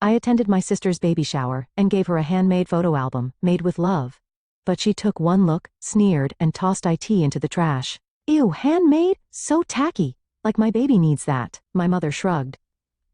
I attended my sister's baby shower and gave her a handmade photo album, made with love. But she took one look, sneered, and tossed it into the trash. Ew, handmade? So tacky. Like my baby needs that, my mother shrugged.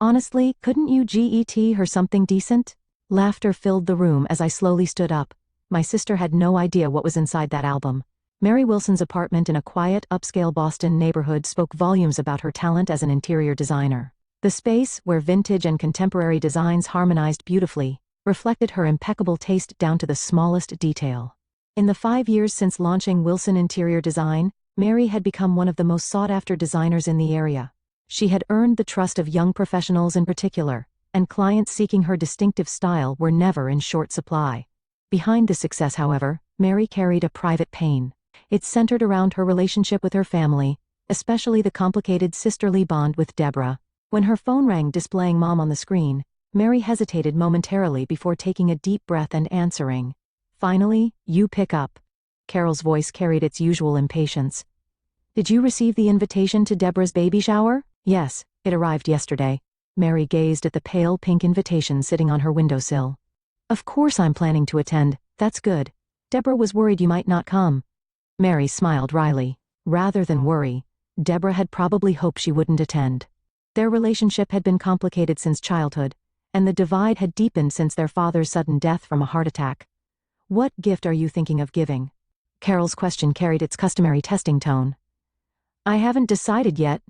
Honestly, couldn't you get her something decent? Laughter filled the room as I slowly stood up. My sister had no idea what was inside that album. Mary Wilson's apartment in a quiet, upscale Boston neighborhood spoke volumes about her talent as an interior designer. The space, where vintage and contemporary designs harmonized beautifully, reflected her impeccable taste down to the smallest detail. In the 5 years since launching Wilson Interior Design, Mary had become one of the most sought-after designers in the area. She had earned the trust of young professionals in particular, and clients seeking her distinctive style were never in short supply. Behind the success, however, Mary carried a private pain. It centered around her relationship with her family, especially the complicated sisterly bond with Deborah. When her phone rang displaying Mom on the screen, Mary hesitated momentarily before taking a deep breath and answering. Finally, you pick up. Carol's voice carried its usual impatience. Did you receive the invitation to Deborah's baby shower? Yes, it arrived yesterday. Mary gazed at the pale pink invitation sitting on her windowsill. Of course I'm planning to attend, that's good. Deborah was worried you might not come. Mary smiled wryly. Rather than worry, Deborah had probably hoped she wouldn't attend. Their relationship had been complicated since childhood, and the divide had deepened since their father's sudden death from a heart attack. What gift are you thinking of giving? Carol's question carried its customary testing tone. I haven't decided yet.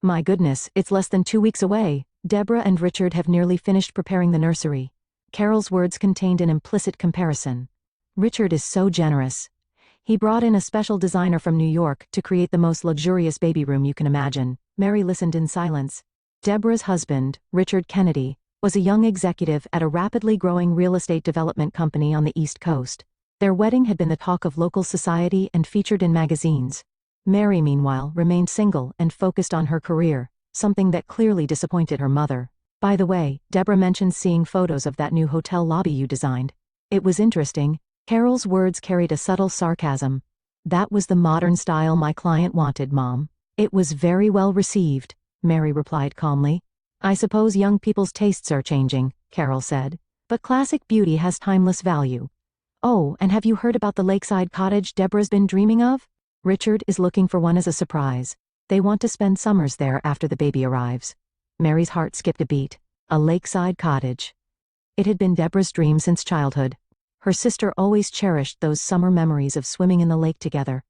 My goodness, it's less than 2 weeks away. Deborah and Richard have nearly finished preparing the nursery. Carol's words contained an implicit comparison. Richard is so generous. He brought in a special designer from New York to create the most luxurious baby room you can imagine. Mary listened in silence. Deborah's husband, Richard Kennedy, was a young executive at a rapidly growing real estate development company on the East Coast. Their wedding had been the talk of local society and featured in magazines. Mary, meanwhile, remained single and focused on her career, something that clearly disappointed her mother. By the way, Deborah mentioned seeing photos of that new hotel lobby you designed. It was interesting. Carol's words carried a subtle sarcasm. That was the modern style my client wanted, Mom. It was very well received, Mary replied calmly. I suppose young people's tastes are changing, Carol said. But classic beauty has timeless value. Oh, and have you heard about the lakeside cottage Deborah's been dreaming of? Richard is looking for one as a surprise. They want to spend summers there after the baby arrives. Mary's heart skipped a beat. A lakeside cottage. It had been Deborah's dream since childhood. Her sister always cherished those summer memories of swimming in the lake together.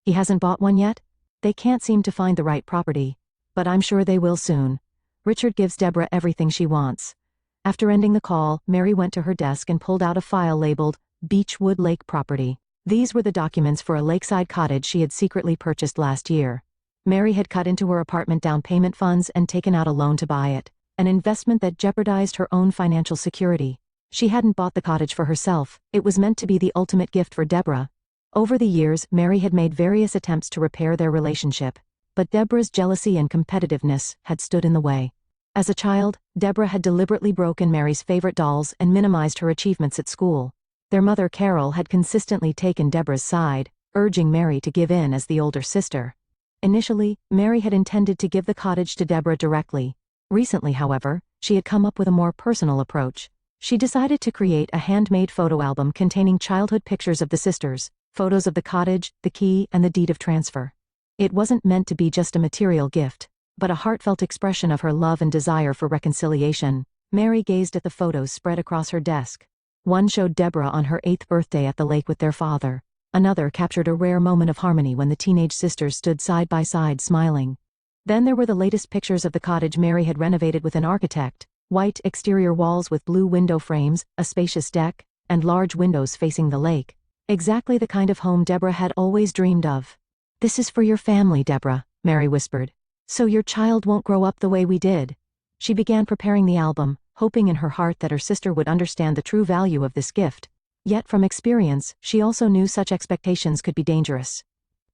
He hasn't bought one yet? They can't seem to find the right property. But I'm sure they will soon. Richard gives Deborah everything she wants. After ending the call, Mary went to her desk and pulled out a file labeled Beechwood Lake Property. These were the documents for a lakeside cottage she had secretly purchased last year. Mary had cut into her apartment down payment funds and taken out a loan to buy it, an investment that jeopardized her own financial security. She hadn't bought the cottage for herself, it was meant to be the ultimate gift for Deborah. Over the years, Mary had made various attempts to repair their relationship, but Deborah's jealousy and competitiveness had stood in the way. As a child, Deborah had deliberately broken Mary's favorite dolls and minimized her achievements at school. Their mother Carol had consistently taken Deborah's side, urging Mary to give in as the older sister. Initially, Mary had intended to give the cottage to Deborah directly. Recently, however, she had come up with a more personal approach. She decided to create a handmade photo album containing childhood pictures of the sisters, photos of the cottage, the key, and the deed of transfer. It wasn't meant to be just a material gift, but a heartfelt expression of her love and desire for reconciliation. Mary gazed at the photos spread across her desk. One showed Deborah on her 8th birthday at the lake with their father. Another captured a rare moment of harmony when the teenage sisters stood side by side smiling. Then there were the latest pictures of the cottage Mary had renovated with an architect. White exterior walls with blue window frames, a spacious deck, and large windows facing the lake. Exactly the kind of home Deborah had always dreamed of. This is for your family, Deborah, Mary whispered. So your child won't grow up the way we did. She began preparing the album, hoping in her heart that her sister would understand the true value of this gift. Yet from experience, she also knew such expectations could be dangerous.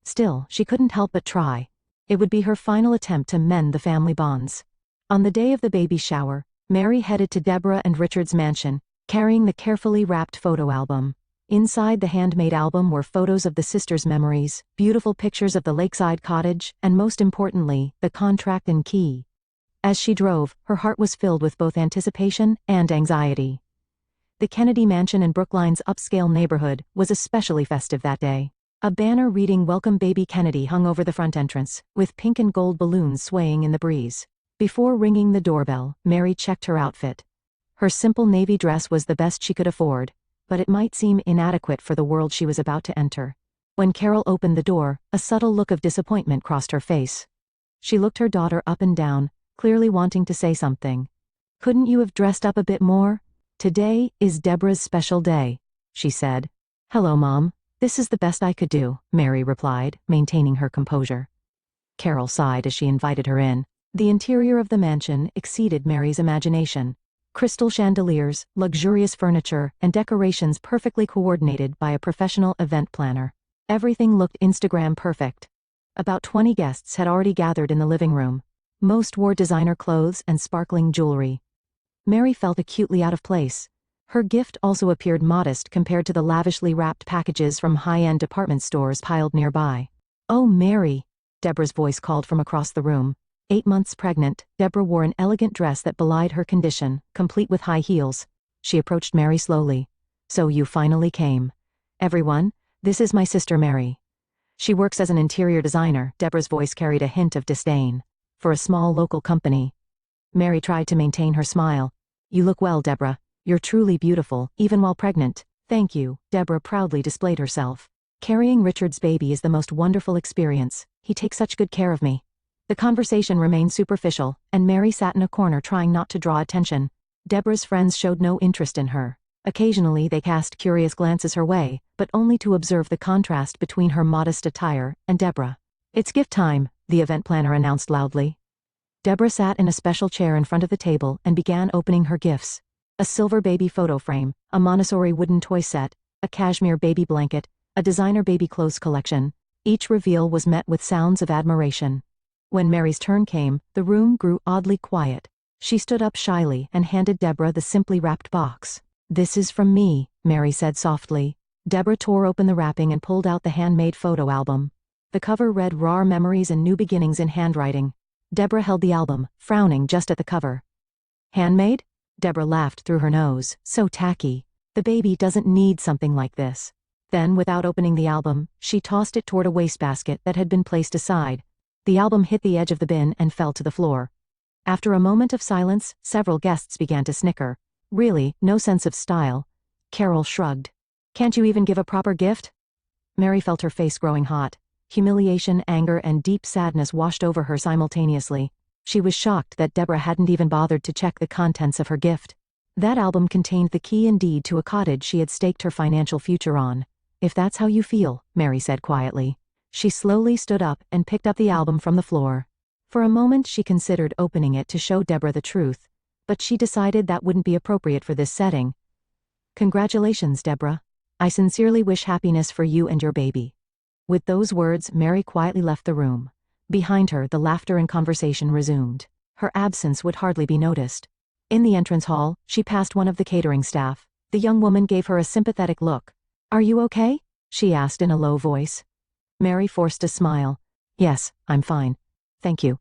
Still, she couldn't help but try. It would be her final attempt to mend the family bonds. On the day of the baby shower, Mary headed to Deborah and Richard's mansion, carrying the carefully wrapped photo album. Inside the handmade album were photos of the sisters' memories, beautiful pictures of the lakeside cottage, and most importantly, the contract and key. As she drove, her heart was filled with both anticipation and anxiety. The Kennedy mansion in Brookline's upscale neighborhood was especially festive that day. A banner reading "Welcome Baby Kennedy" hung over the front entrance, with pink and gold balloons swaying in the breeze. Before ringing the doorbell, Mary checked her outfit. Her simple navy dress was the best she could afford, but it might seem inadequate for the world she was about to enter. When Carol opened the door, a subtle look of disappointment crossed her face. She looked her daughter up and down, clearly wanting to say something. "Couldn't you have dressed up a bit more? Today is Deborah's special day," she said. "Hello, Mom. This is the best I could do," Mary replied, maintaining her composure. Carol sighed as she invited her in. The interior of the mansion exceeded Mary's imagination. Crystal chandeliers, luxurious furniture, and decorations perfectly coordinated by a professional event planner. Everything looked Instagram perfect. About 20 guests had already gathered in the living room. Most wore designer clothes and sparkling jewelry. Mary felt acutely out of place. Her gift also appeared modest compared to the lavishly wrapped packages from high-end department stores piled nearby. "Oh, Mary," Deborah's voice called from across the room. 8 months pregnant, Deborah wore an elegant dress that belied her condition, complete with high heels. She approached Mary slowly. "So you finally came. Everyone, this is my sister Mary. She works as an interior designer." Deborah's voice carried a hint of disdain. "For a small local company." Mary tried to maintain her smile. "You look well, Deborah. You're truly beautiful, even while pregnant." "Thank you," Deborah proudly displayed herself. "Carrying Richard's baby is the most wonderful experience. He takes such good care of me." The conversation remained superficial, and Mary sat in a corner trying not to draw attention. Deborah's friends showed no interest in her. Occasionally they cast curious glances her way, but only to observe the contrast between her modest attire and Deborah. "It's gift time," the event planner announced loudly. Deborah sat in a special chair in front of the table and began opening her gifts. A silver baby photo frame, a Montessori wooden toy set, a cashmere baby blanket, a designer baby clothes collection. Each reveal was met with sounds of admiration. When Mary's turn came, the room grew oddly quiet. She stood up shyly and handed Deborah the simply wrapped box. "This is from me," Mary said softly. Deborah tore open the wrapping and pulled out the handmade photo album. The cover read "Raw Memories and New Beginnings" in handwriting. Deborah held the album, frowning just at the cover. "Handmade?" Deborah laughed through her nose. "So tacky. The baby doesn't need something like this." Then, without opening the album, she tossed it toward a wastebasket that had been placed aside. The album hit the edge of the bin and fell to the floor. After a moment of silence, several guests began to snicker. "Really, no sense of style." Carol shrugged. "Can't you even give a proper gift?" Mary felt her face growing hot. Humiliation, anger, and deep sadness washed over her simultaneously. She was shocked that Deborah hadn't even bothered to check the contents of her gift. That album contained the key and deed to a cottage she had staked her financial future on. "If that's how you feel," Mary said quietly. She slowly stood up and picked up the album from the floor. For a moment she considered opening it to show Deborah the truth, but she decided that wouldn't be appropriate for this setting. "Congratulations, Deborah. I sincerely wish happiness for you and your baby." With those words, Mary quietly left the room. Behind her, the laughter and conversation resumed. Her absence would hardly be noticed. In the entrance hall, she passed one of the catering staff. The young woman gave her a sympathetic look. "Are you okay?" she asked in a low voice. Mary forced a smile. "Yes, I'm fine. Thank you."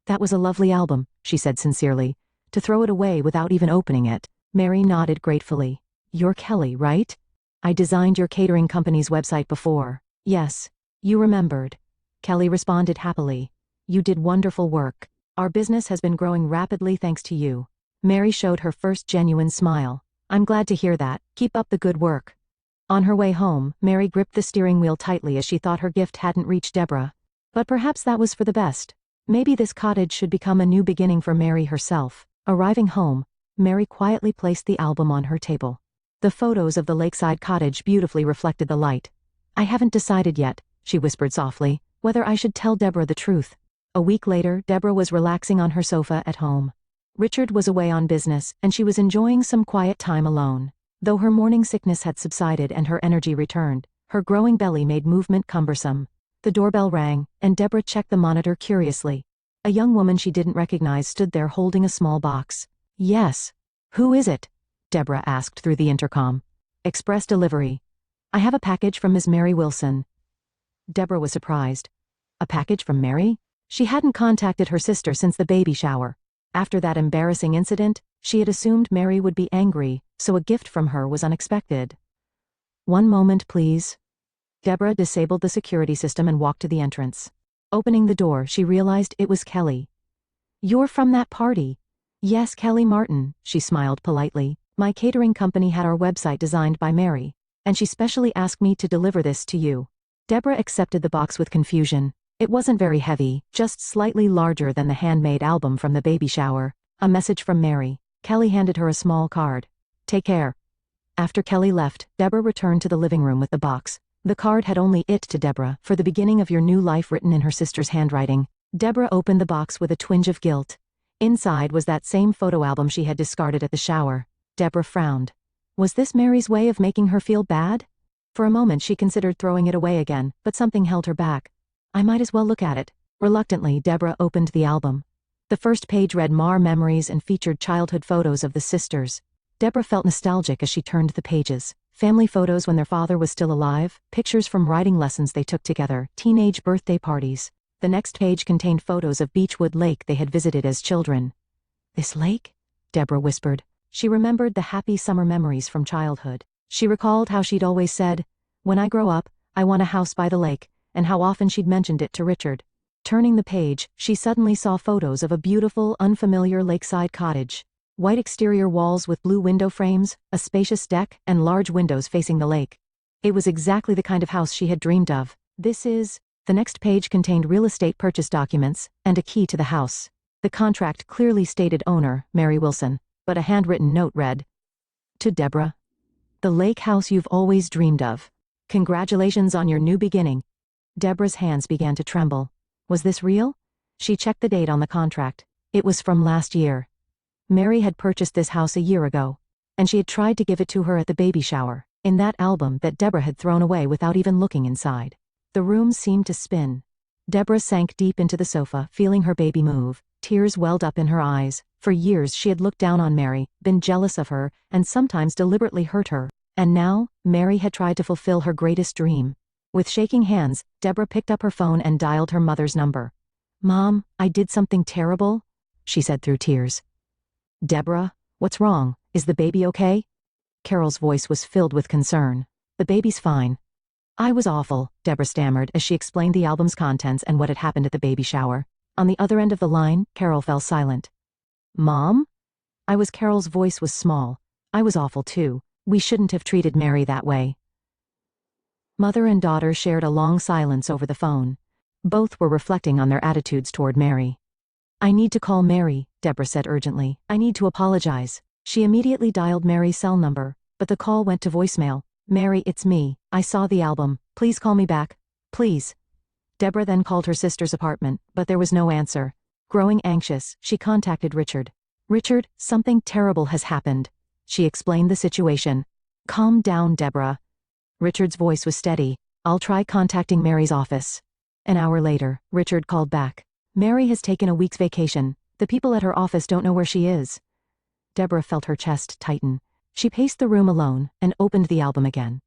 "That was a lovely album," she said sincerely. To throw it away without even opening it. Mary nodded gratefully. "You're Kelly, right? I designed your catering company's website before." "Yes, you remembered." Kelly responded happily. "You did wonderful work. Our business has been growing rapidly thanks to you." Mary showed her first genuine smile. "I'm glad to hear that. Keep up the good work." On her way home, Mary gripped the steering wheel tightly as she thought her gift hadn't reached Deborah. But perhaps that was for the best. Maybe this cottage should become a new beginning for Mary herself. Arriving home, Mary quietly placed the album on her table. The photos of the lakeside cottage beautifully reflected the light. "I haven't decided yet," she whispered softly, "whether I should tell Deborah the truth." A week later, Deborah was relaxing on her sofa at home. Richard was away on business, and she was enjoying some quiet time alone. Though her morning sickness had subsided and her energy returned, her growing belly made movement cumbersome. The doorbell rang, and Deborah checked the monitor curiously. A young woman she didn't recognize stood there holding a small box. "Yes. Who is it?" Deborah asked through the intercom. "Express delivery. I have a package from Ms. Mary Wilson." Deborah was surprised. A package from Mary? She hadn't contacted her sister since the baby shower. After that embarrassing incident, she had assumed Mary would be angry, so a gift from her was unexpected. "One moment, please." Deborah disabled the security system and walked to the entrance. Opening the door, she realized it was Kelly. "You're from that party." "Yes, Kelly Martin," she smiled politely. "My catering company had our website designed by Mary, and she specially asked me to deliver this to you." Deborah accepted the box with confusion. It wasn't very heavy, just slightly larger than the handmade album from the baby shower. A message from Mary. Kelly handed her a small card. "Take care." After Kelly left, Deborah returned to the living room with the box. The card had only "It to Deborah, for the beginning of your new life" written in her sister's handwriting. Deborah opened the box with a twinge of guilt. Inside was that same photo album she had discarded at the shower. Deborah frowned. Was this Mary's way of making her feel bad? For a moment she considered throwing it away again, but something held her back. I might as well look at it. Reluctantly, Deborah opened the album. The first page read Mar Memories and featured childhood photos of the sisters. Deborah felt nostalgic as she turned the pages. Family photos when their father was still alive, pictures from writing lessons they took together, teenage birthday parties. The next page contained photos of Beechwood Lake they had visited as children. "This lake?" Deborah whispered. She remembered the happy summer memories from childhood. She recalled how she'd always said, "When I grow up, I want a house by the lake," and how often she'd mentioned it to Richard. Turning the page, she suddenly saw photos of a beautiful, unfamiliar lakeside cottage. White exterior walls with blue window frames, a spacious deck, and large windows facing the lake. It was exactly the kind of house she had dreamed of. The next page contained real estate purchase documents, and a key to the house. The contract clearly stated owner, Mary Wilson, but a handwritten note read, "To Deborah. The lake house you've always dreamed of. Congratulations on your new beginning." Deborah's hands began to tremble. Was this real? She checked the date on the contract. It was from last year. Mary had purchased this house a year ago, and she had tried to give it to her at the baby shower, in that album that Deborah had thrown away without even looking inside. The room seemed to spin. Deborah sank deep into the sofa, feeling her baby move. Tears welled up in her eyes. For years she had looked down on Mary, been jealous of her, and sometimes deliberately hurt her. And now, Mary had tried to fulfill her greatest dream. With shaking hands, Deborah picked up her phone and dialed her mother's number. "Mom, I did something terrible," she said through tears. "Deborah, what's wrong? Is the baby okay?" Carol's voice was filled with concern. "The baby's fine." "I was awful," Deborah stammered as she explained the album's contents and what had happened at the baby shower. On the other end of the line, Carol fell silent. "Mom?" Carol's voice was small. "I was awful too. We shouldn't have treated Mary that way." Mother and daughter shared a long silence over the phone. Both were reflecting on their attitudes toward Mary. "I need to call Mary," Deborah said urgently. "I need to apologize." She immediately dialed Mary's cell number, but the call went to voicemail. "Mary, it's me. I saw the album. Please call me back. Please." Deborah then called her sister's apartment, but there was no answer. Growing anxious, she contacted Richard. "Richard, something terrible has happened." She explained the situation. "Calm down, Deborah." Richard's voice was steady. "I'll try contacting Mary's office." An hour later, Richard called back. "Mary has taken a week's vacation. The people at her office don't know where she is." Deborah felt her chest tighten. She paced the room alone and opened the album again.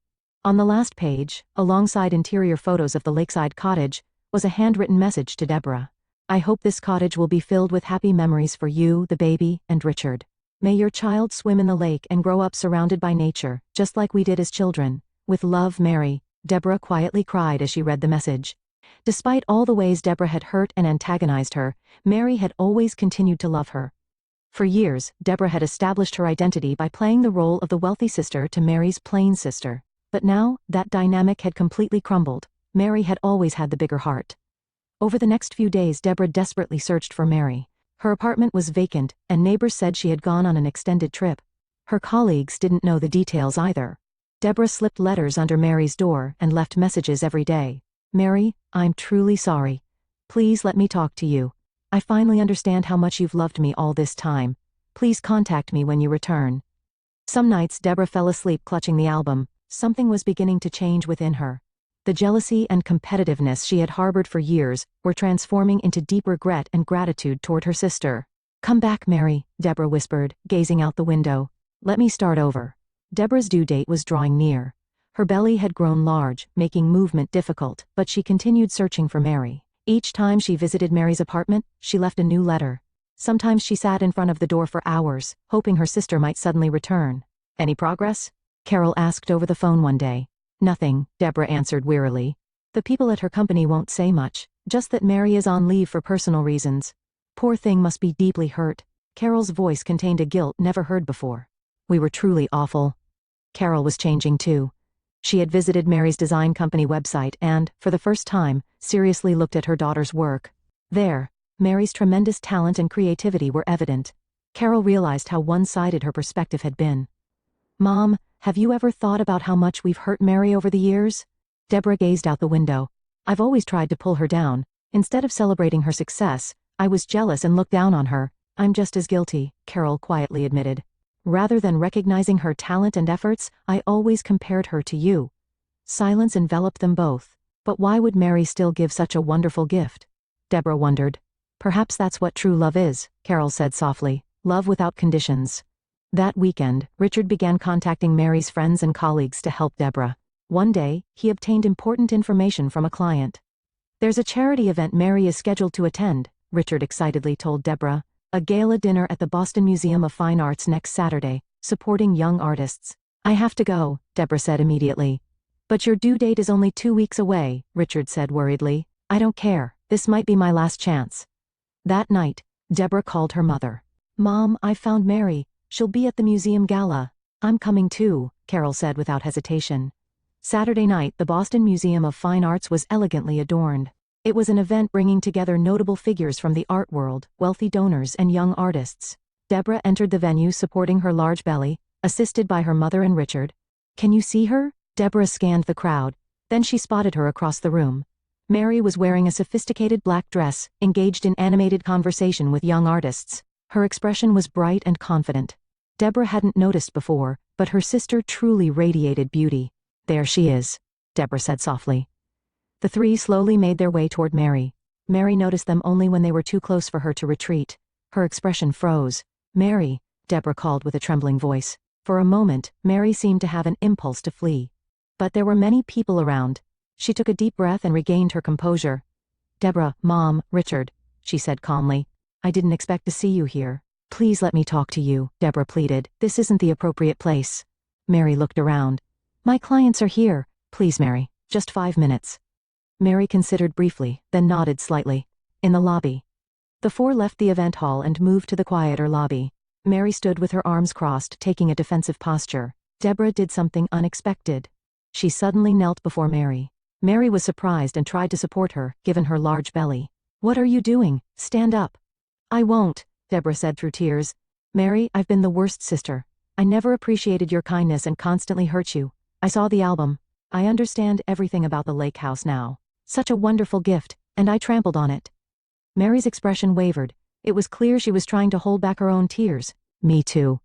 On the last page, alongside interior photos of the lakeside cottage, was a handwritten message to Deborah. "I hope this cottage will be filled with happy memories for you, the baby, and Richard. May your child swim in the lake and grow up surrounded by nature, just like we did as children. With love, Mary." Deborah quietly cried as she read the message. Despite all the ways Deborah had hurt and antagonized her, Mary had always continued to love her. For years, Deborah had established her identity by playing the role of the wealthy sister to Mary's plain sister. But now, that dynamic had completely crumbled. Mary had always had the bigger heart. Over the next few days, Deborah desperately searched for Mary. Her apartment was vacant, and neighbors said she had gone on an extended trip. Her colleagues didn't know the details either. Deborah slipped letters under Mary's door and left messages every day. "Mary, I'm truly sorry. Please let me talk to you. I finally understand how much you've loved me all this time. Please contact me when you return." Some nights Deborah fell asleep clutching the album. Something was beginning to change within her. The jealousy and competitiveness she had harbored for years were transforming into deep regret and gratitude toward her sister. "Come back, Mary," Deborah whispered, gazing out the window. "Let me start over." Deborah's due date was drawing near. Her belly had grown large, making movement difficult, but she continued searching for Mary. Each time she visited Mary's apartment, she left a new letter. Sometimes she sat in front of the door for hours, hoping her sister might suddenly return. Any progress? Carol asked over the phone one day. Nothing, Deborah answered wearily. The people at her company won't say much, just that Mary is on leave for personal reasons. Poor thing must be deeply hurt. Carol's voice contained a guilt never heard before. We were truly awful. Carol was changing too. She had visited Mary's design company website and, for the first time, seriously looked at her daughter's work. There, Mary's tremendous talent and creativity were evident. Carol realized how one-sided her perspective had been. Mom, have you ever thought about how much we've hurt Mary over the years? Deborah gazed out the window. I've always tried to pull her down. Instead of celebrating her success, I was jealous and looked down on her. I'm just as guilty, Carol quietly admitted. Rather than recognizing her talent and efforts, I always compared her to you. Silence enveloped them both. But why would Mary still give such a wonderful gift? Deborah wondered. Perhaps that's what true love is, Carol said softly. Love without conditions. That weekend, Richard began contacting Mary's friends and colleagues to help Deborah. One day, he obtained important information from a client. There's a charity event Mary is scheduled to attend, Richard excitedly told Deborah. A gala dinner at the Boston Museum of Fine Arts next Saturday, supporting young artists. I have to go, Deborah said immediately. But your due date is only 2 weeks away, Richard said worriedly. I don't care, this might be my last chance. That night, Deborah called her mother. Mom, I found Mary. She'll be at the museum gala. I'm coming too, Carol said without hesitation. Saturday night, the Boston Museum of Fine Arts was elegantly adorned. It was an event bringing together notable figures from the art world, wealthy donors and young artists. Deborah entered the venue supporting her large belly, assisted by her mother and Richard. Can you see her? Deborah scanned the crowd. Then she spotted her across the room. Mary was wearing a sophisticated black dress, engaged in animated conversation with young artists. Her expression was bright and confident. Deborah hadn't noticed before, but her sister truly radiated beauty. There she is, Deborah said softly. The three slowly made their way toward Mary. Mary noticed them only when they were too close for her to retreat. Her expression froze. Mary, Deborah called with a trembling voice. For a moment, Mary seemed to have an impulse to flee. But there were many people around. She took a deep breath and regained her composure. Deborah, Mom, Richard, she said calmly. I didn't expect to see you here. Please let me talk to you, Deborah pleaded. This isn't the appropriate place. Mary looked around. My clients are here. Please, Mary, just 5 minutes. Mary considered briefly, then nodded slightly. In the lobby. The four left the event hall and moved to the quieter lobby. Mary stood with her arms crossed, taking a defensive posture. Deborah did something unexpected. She suddenly knelt before Mary. Mary was surprised and tried to support her, given her large belly. What are you doing? Stand up. I won't, Deborah said through tears. Mary, I've been the worst sister. I never appreciated your kindness and constantly hurt you. I saw the album. I understand everything about the lake house now. Such a wonderful gift, and I trampled on it. Mary's expression wavered. It was clear she was trying to hold back her own tears. Me too.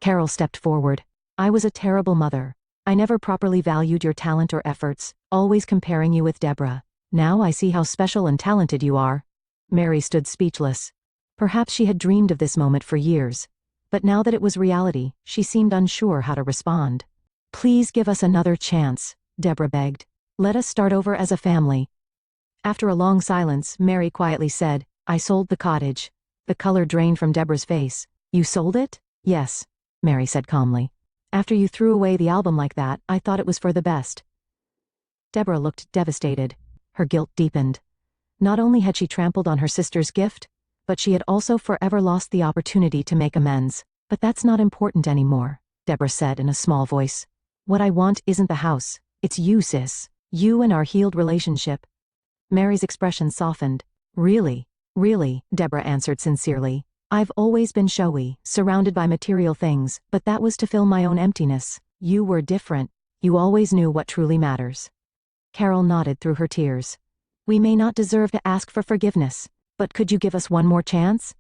Carol stepped forward. I was a terrible mother. I never properly valued your talent or efforts, always comparing you with Deborah. Now I see how special and talented you are. Mary stood speechless. Perhaps she had dreamed of this moment for years. But now that it was reality, she seemed unsure how to respond. Please give us another chance, Deborah begged. Let us start over as a family. After a long silence, Mary quietly said, I sold the cottage. The color drained from Deborah's face. You sold it? Yes, Mary said calmly. After you threw away the album like that, I thought it was for the best. Deborah looked devastated. Her guilt deepened. Not only had she trampled on her sister's gift, but she had also forever lost the opportunity to make amends. But that's not important anymore, Deborah said in a small voice. What I want isn't the house. It's you, sis. You and our healed relationship. Mary's expression softened. Really, Deborah answered sincerely. I've always been showy, surrounded by material things, but that was to fill my own emptiness. You were different. You always knew what truly matters. Carol nodded through her tears. We may not deserve to ask for forgiveness, but could you give us one more chance?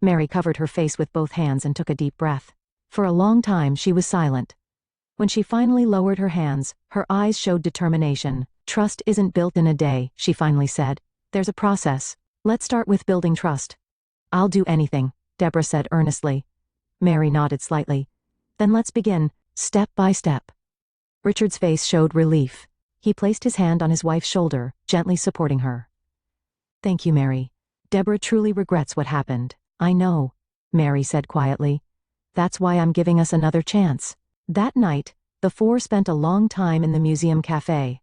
Mary covered her face with both hands and took a deep breath. For a long time she was silent. When she finally lowered her hands, her eyes showed determination. Trust isn't built in a day, she finally said. There's a process. Let's start with building trust. I'll do anything, Deborah said earnestly. Mary nodded slightly. Then let's begin, step by step. Richard's face showed relief. He placed his hand on his wife's shoulder, gently supporting her. Thank you, Mary. Deborah truly regrets what happened. I know, Mary said quietly. That's why I'm giving us another chance. That night, the four spent a long time in the museum cafe.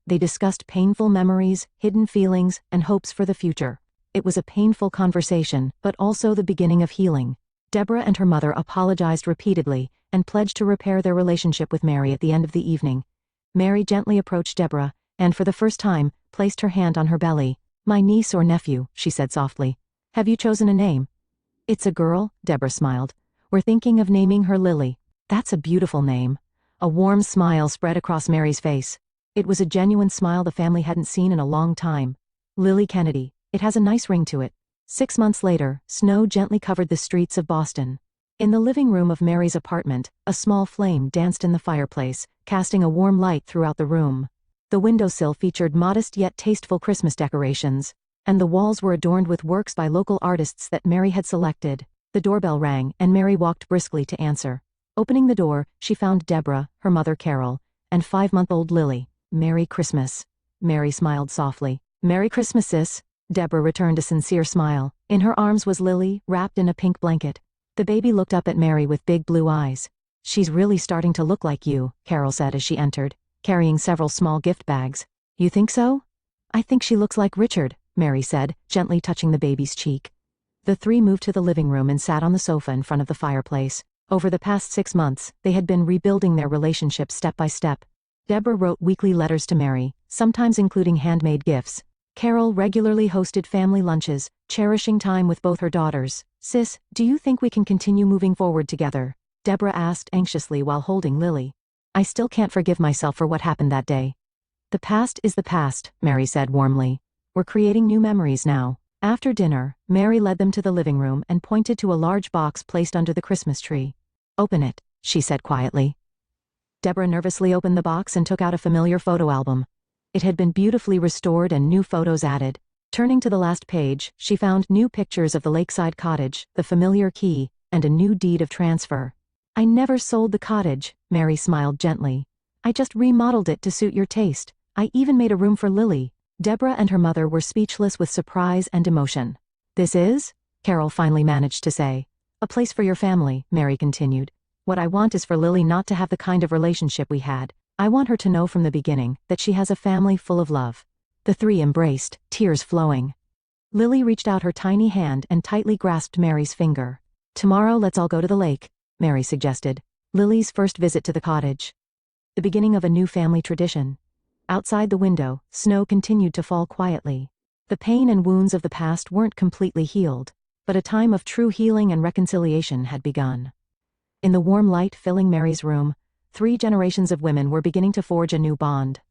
They discussed painful memories, hidden feelings, and hopes for the future. It was a painful conversation, but also the beginning of healing. Deborah and her mother apologized repeatedly and pledged to repair their relationship with Mary at the end of the evening. Mary gently approached Deborah and, for the first time, placed her hand on her belly. My niece or nephew, she said softly. Have you chosen a name? It's a girl, Deborah smiled. We're thinking of naming her Lily. That's a beautiful name. A warm smile spread across Mary's face. It was a genuine smile the family hadn't seen in a long time. Lily Kennedy. It has a nice ring to it. 6 months later, snow gently covered the streets of Boston. In the living room of Mary's apartment, a small flame danced in the fireplace, casting a warm light throughout the room. The windowsill featured modest yet tasteful Christmas decorations, and the walls were adorned with works by local artists that Mary had selected. The doorbell rang, and Mary walked briskly to answer. Opening the door, she found Deborah, her mother Carol, and 5-month-old Lily. Merry Christmas. Mary smiled softly. Merry Christmas, sis. Deborah returned a sincere smile. In her arms was Lily, wrapped in a pink blanket. The baby looked up at Mary with big blue eyes. She's really starting to look like you, Carol said as she entered, carrying several small gift bags. You think so? I think she looks like Richard, Mary said, gently touching the baby's cheek. The three moved to the living room and sat on the sofa in front of the fireplace. Over the past 6 months, they had been rebuilding their relationship step by step. Deborah wrote weekly letters to Mary, sometimes including handmade gifts. Carol regularly hosted family lunches, cherishing time with both her daughters. Sis, do you think we can continue moving forward together? Deborah asked anxiously while holding Lily. I still can't forgive myself for what happened that day. The past is the past, Mary said warmly. We're creating new memories now. After dinner, Mary led them to the living room and pointed to a large box placed under the Christmas tree. Open it, she said quietly. Deborah nervously opened the box and took out a familiar photo album. It had been beautifully restored and new photos added. Turning to the last page, she found new pictures of the lakeside cottage, the familiar key, and a new deed of transfer. I never sold the cottage, Mary smiled gently. I just remodeled it to suit your taste. I even made a room for Lily. Deborah and her mother were speechless with surprise and emotion. This is? Carol finally managed to say. A place for your family, Mary continued. What I want is for Lily not to have the kind of relationship we had. I want her to know from the beginning that she has a family full of love. The three embraced, tears flowing. Lily reached out her tiny hand and tightly grasped Mary's finger. Tomorrow let's all go to the lake, Mary suggested. Lily's first visit to the cottage. The beginning of a new family tradition. Outside the window, snow continued to fall quietly. The pain and wounds of the past weren't completely healed, but a time of true healing and reconciliation had begun. In the warm light filling Mary's room, 3 generations of women were beginning to forge a new bond.